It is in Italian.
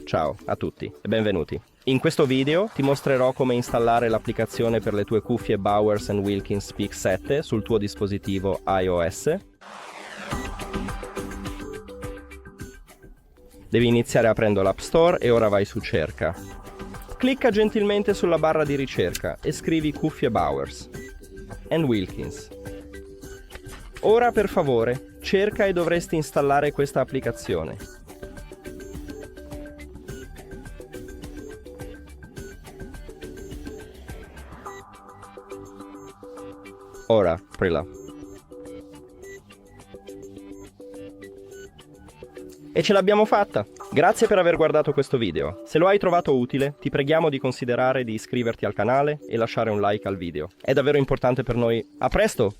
Ciao a tutti e benvenuti. In questo video ti mostrerò come installare l'applicazione per le tue cuffie BOWERS and Wilkins PX7 sul tuo dispositivo iOS. Devi iniziare aprendo l'App Store e ora vai su Cerca. Clicca gentilmente sulla barra di ricerca e scrivi cuffie BOWERS and Wilkins. Ora per favore cerca e dovresti installare questa applicazione. Ora, aprila. E ce l'abbiamo fatta! Grazie per aver guardato questo video. Se lo hai trovato utile, ti preghiamo di considerare di iscriverti al canale e lasciare un like al video. È davvero importante per noi. A presto!